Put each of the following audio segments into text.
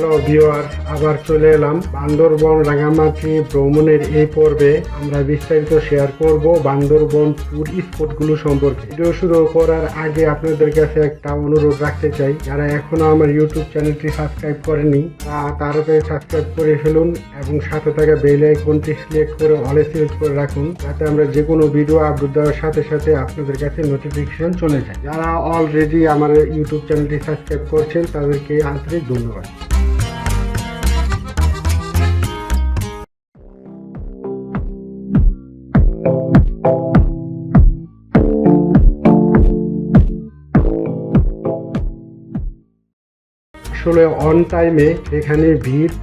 Hello viewer, আবার চলে এলাম বান্দরবন রাঙামাটি ভ্রমণের এই পর্বে। আমরা বিস্তারিত শেয়ার করব বান্দরবন ট্যুর স্পটগুলো সম্পর্কে। ভিডিও শুরু করার আগে আপনাদের কাছে একটা অনুরোধ রাখতে চাই, যারা এখনো আমার ইউটিউব চ্যানেলটি সাবস্ক্রাইব করেনি তাড়াতাড়ি সাবস্ক্রাইব করে ফেলুন এবং সাথে থাকা বেল আইকনটি সিলেক্ট করে অলে সিলেক্ট করে রাখুন, যাতে আমরা যে কোনো ভিডিও আপলোড দেওয়ার সাথে সাথে আপনাদের কাছে নোটিফিকেশন চলে যায়। যারা অলরেডি আমার ইউটিউব চ্যানেলটি সাবস্ক্রাইব করছেন তাদেরকে আন্তরিক ধন্যবাদ। আসলে অন টাইমে এখানে ভিড়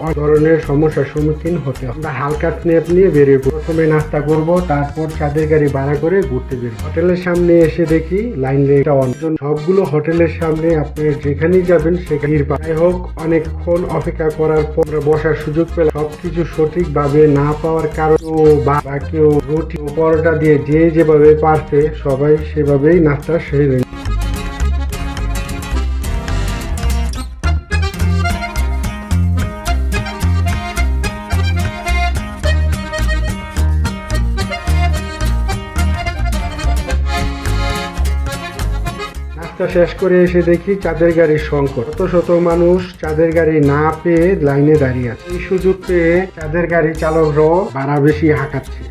আর ধরনের সমস্যার সম্মুখীন হতে হয়। আমরা হালকা স্ন্যাপ নিয়ে বেরিয়ে প্রথমে নাস্তা করব, তারপর চাঁদের গাড়ি ভাড়া করে ঘুরতে বেরোব। হোটেলের সামনে এসে দেখি লাইন লেগেটা অন। সবগুলো হোটেলের সামনে আপনি যেখানেই যাবেন সেখানে ভিড় পায়। যাই হোক, অনেকক্ষণ অপেক্ষা করার পর বসার সুযোগ পেলে সবকিছু সঠিকভাবে না পাওয়ার কারণে বা কেউ রুটি পরোটা দিয়ে যে যেভাবে পারছে সবাই সেভাবেই নাস্তা সেরে নেয়। শেষ করে এসে দেখি চাঁদের গাড়ির সংকট। শত শত মানুষ চাঁদের গাড়ি না পেয়ে লাইনে দাঁড়িয়ে আছে। এই সুযোগ পেয়ে চাঁদের গাড়ি চালকরাও ভাড়া বেশি হাঁকাচ্ছে।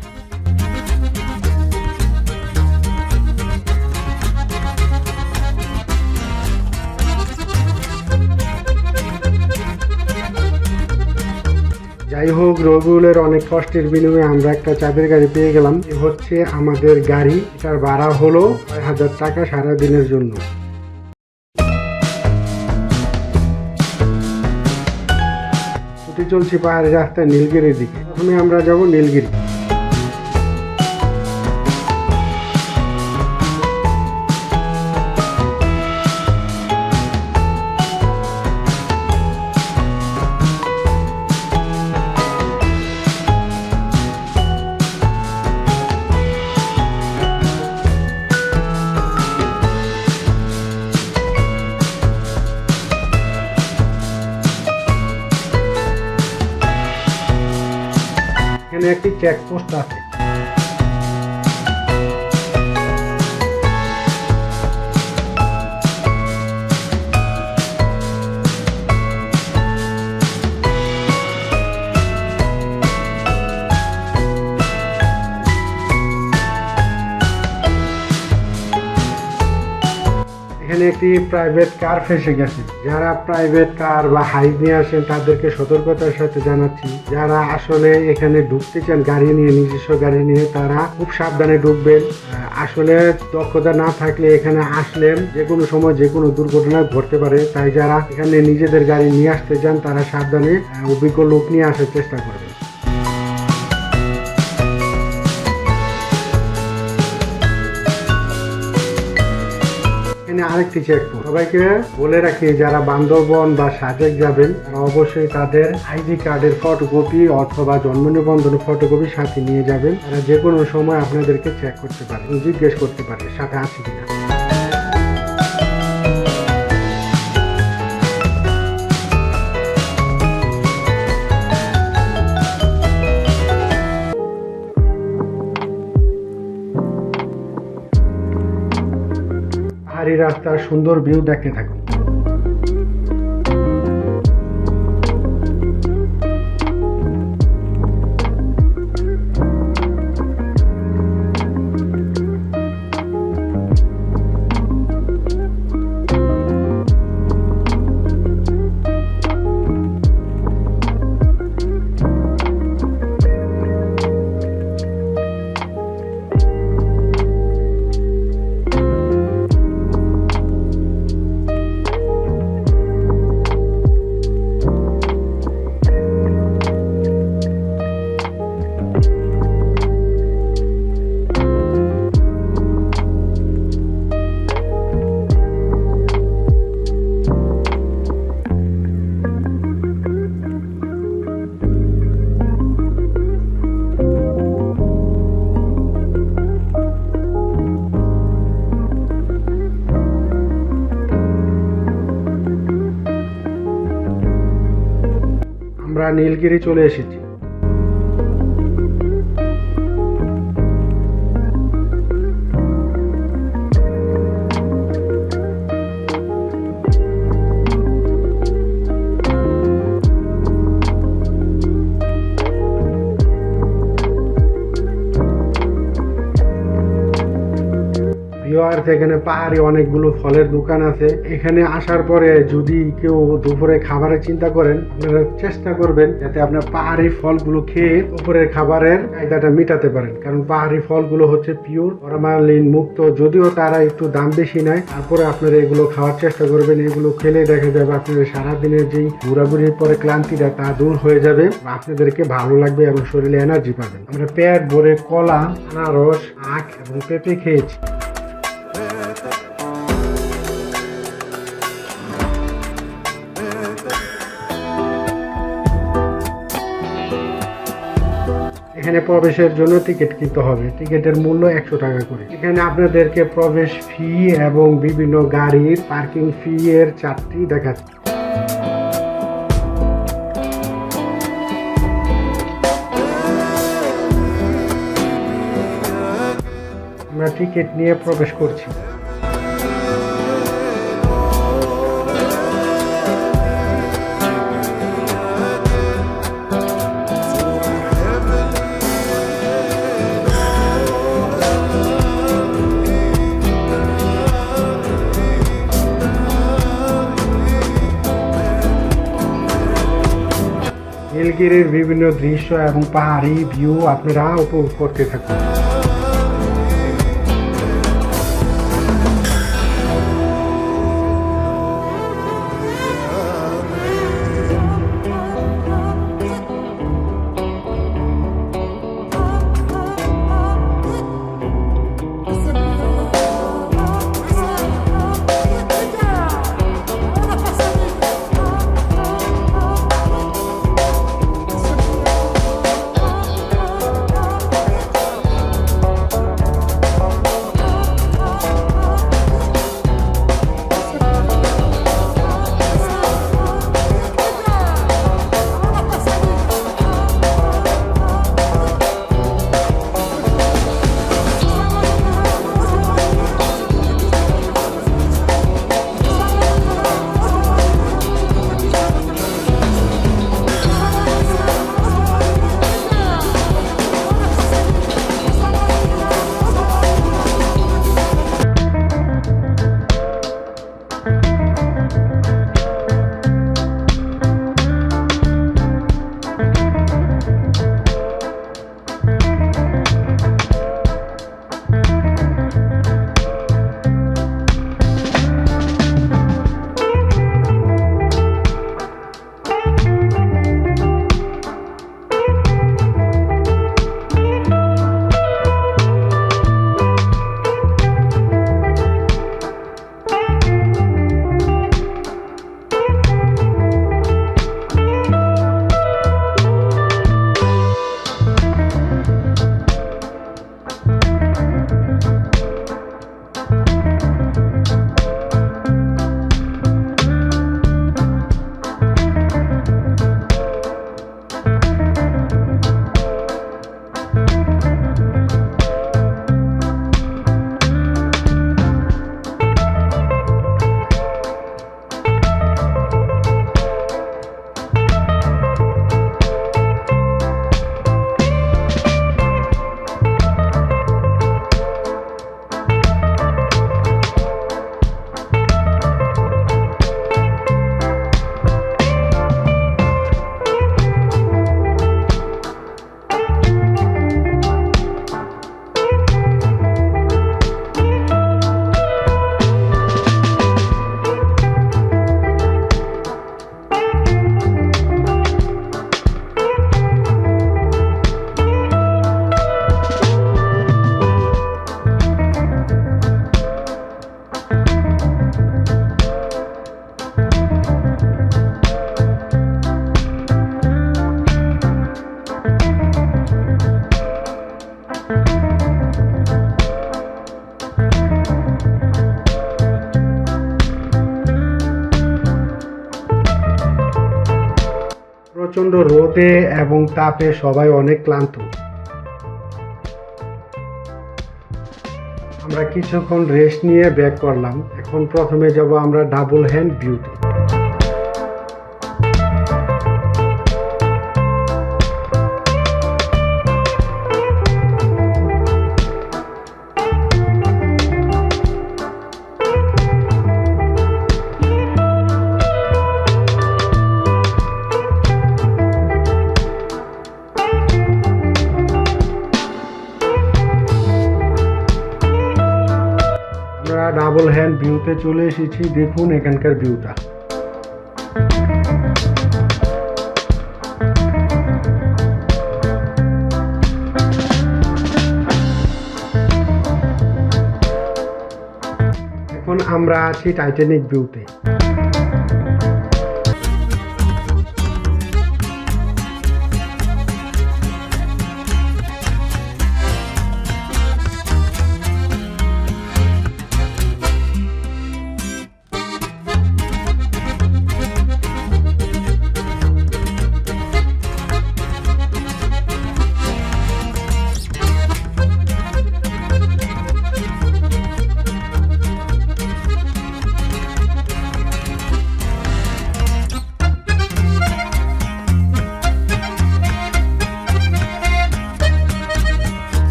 যাই হোক, রবিউলের অনেক কষ্টের বিনিময়ে আমরা একটা চাঁদের গাড়ি পেয়ে গেলাম। এ হচ্ছে আমাদের গাড়ি। এটার ভাড়া হলো ৬,০০০ টাকা সারাদিনের জন্য। চলছি পাহাড়ি রাস্তায় নীলগিরির দিকে। প্রথমে আমরা যাব নীলগিরি। এখানে একটি চেকপোস্ট আছে। এখানে একটি প্রাইভেট কার ফেসে গেছে। যারা প্রাইভেট কার বা হাইস নিয়ে আসেন তাদেরকে সতর্কতার সাথে জানাচ্ছি, যারা আসলে এখানে ঢুকতে চান গাড়ি নিয়ে, নিজস্ব গাড়ি নিয়ে, তারা খুব সাবধানে ঢুকবেন। আসলে দক্ষতা না থাকলে এখানে আসলেন যে কোনো সময় যে কোনো দুর্ঘটনা ঘটতে পারে। তাই যারা এখানে নিজেদের গাড়ি নিয়ে আসতে চান তারা সাবধানে অভিজ্ঞ লোক নিয়ে আসার চেষ্টা করবেন। আরেকটি চেকপোস্ট। সবাইকে বলে রাখি, যারা বান্দরবন বা সাজেক যাবেন তারা অবশ্যই তাদের আইডি কার্ডের ফটোকপি অথবা জন্ম নিবন্ধনের ফটোকপি সাথে নিয়ে যাবেন। তারা যে কোনো সময় আপনাদেরকে চেক করতে পারে, জিজ্ঞেস করতে পারে সাথে আছে কিনা। পাহাড়ি রাস্তার সুন্দর ভিউ দেখতে থাকুন। আমরা নীলগিরি চলে এসেছি। ভিউয়ার্স, এখানে পাহাড়ি অনেকগুলো ফলের দোকান আছে। এখানে আসার পরে যদি কেউ দুপুরে খাবারের চিন্তা করেন, আপনারা চেষ্টা করবেন যাতে আপনার পাহাড়ি ফলগুলো খেয়ে দুপুরের খাবারের চাহিদাটা মেটাতে পারেন, কারণ পাহাড়ি ফলগুলো হচ্ছে পিওর ফরমালিন মুক্ত। যদিও তারা একটু দাম বেশি নেয়, তারপরে আপনারা এগুলো খাওয়ার চেষ্টা করবেন। এগুলো খেলে দেখা যাবে আপনাদের সারাদিনের যেই ঘোরাঘুরির পরে ক্লান্তিটা তা দূর হয়ে যাবে, আপনাদেরকে ভালো লাগবে এবং শরীরে এনার্জি পাবেন। আমরা পেট ভরে কলা, আনারস, আখ এবং পেঁপে খেয়েছি। এখানে প্রবেশের জন্য টিকিট কিনতে হবে। টিকিটের মূল্য 100 টাকা করে। এখানে আপনাদেরকে প্রবেশ ফি এবং বিভিন্ন গাড়ির পার্কিং ফি এর চার্টটি দেখাচ্ছি। আমরা টিকিট নিয়ে প্রবেশ করছি। নীলগিরির বিভিন্ন দৃশ্য এবং পাহাড়ি ভিউ আপনারা উপভোগ করতে থাকুন। প্রচন্ড রোদে এবং তাপে সবাই অনেক ক্লান্ত। আমরা কিছুক্ষণ রেস্ট নিয়ে ব্যাক করলাম। এখন প্রথমে যাব আমরা ডাবল হ্যান্ড ভিউতে। আমরা ডাবল হ্যান্ড ভিউতে চলে এসেছি। দেখুন এখানকার ভিউটা। এখন আমরা আছি টাইটানিক ভিউতে।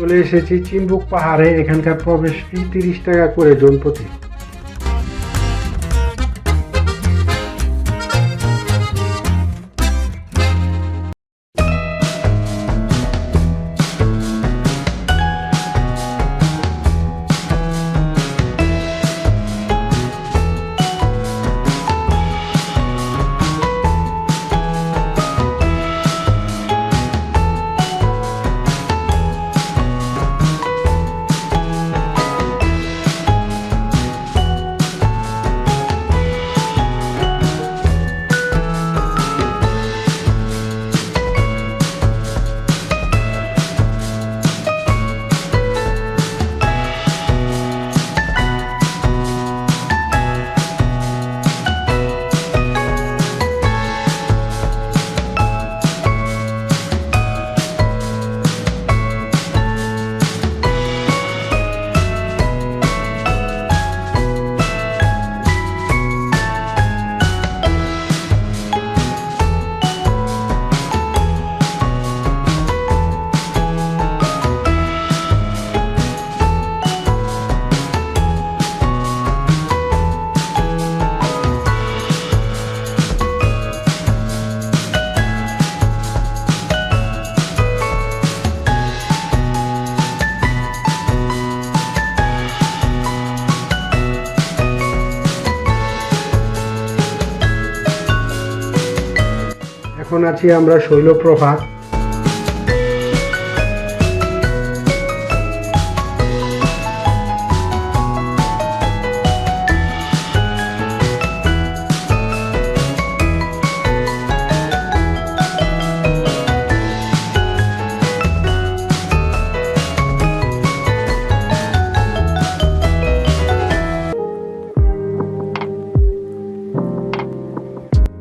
চলে এসেছি চিম্বুক পাহাড়ে। এখানকার প্রবেশ ফি 30 টাকা করে জন প্রতি। এখন আছি আমরা শৈলপ্রপাত।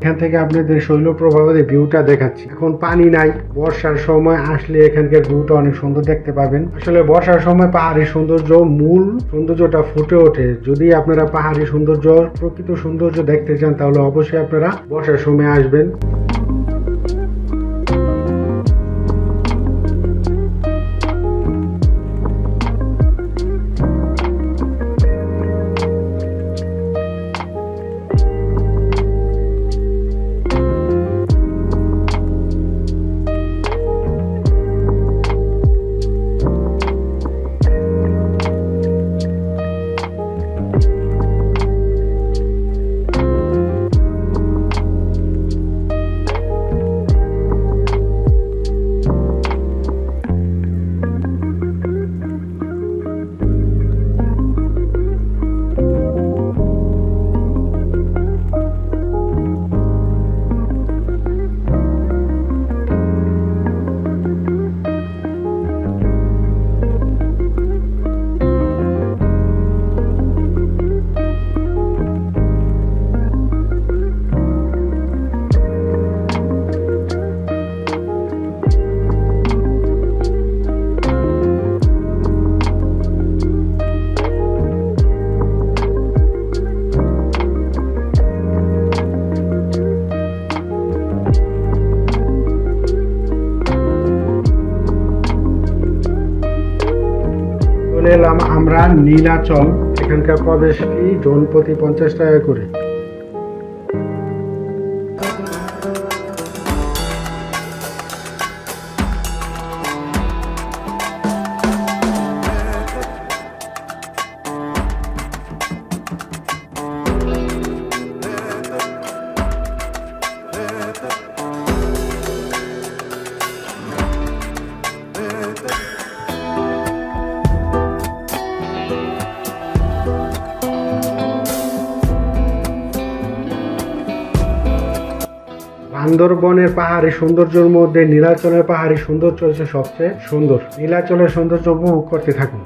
এখান থেকে আপনাদের শৈলপ্রপাতের ভিউটা দেখাচ্ছি। এখন পানি নাই, বর্ষার সময় আসলে এখানকার ভিউটা অনেক সুন্দর দেখতে পাবেন। আসলে বর্ষার সময় পাহাড়ি সৌন্দর্য মূল সৌন্দর্যটা ফুটে ওঠে। যদি আপনারা পাহাড়ি সৌন্দর্য প্রকৃত সৌন্দর্য দেখতে চান তাহলে অবশ্যই আপনারা বর্ষার সময় আসবেন। এলাম আমরা নীলাচল। এখানকার প্রবেশ ফি জন প্রতি 50 টাকা করে। বান্দরবনের পাহাড়ি সৌন্দর্যের মধ্যে নীলাচলের পাহাড়ি সৌন্দর্য হচ্ছে সবচেয়ে সুন্দর। নীলাচলের সৌন্দর্য উপভোগ করতে থাকুন।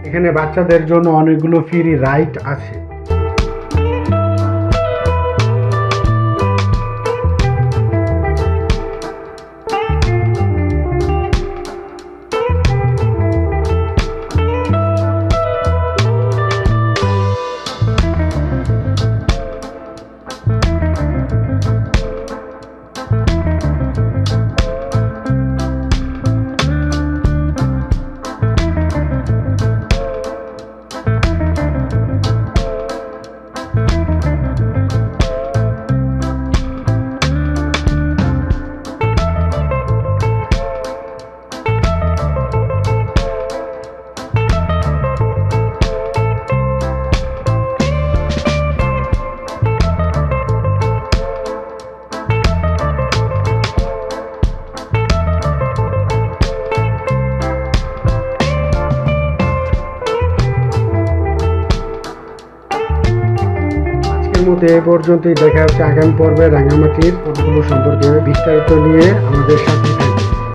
এখানে বাচ্চাদের জন্য অনেকগুলো ফ্রি রাইড আছে। মধ্যে এ পর্যন্তই। দেখা হচ্ছে আগামী পর্বে রাঙামাটির স্পটগুলো সম্পর্কে বিস্তারিত নিয়ে। আমাদের সাথে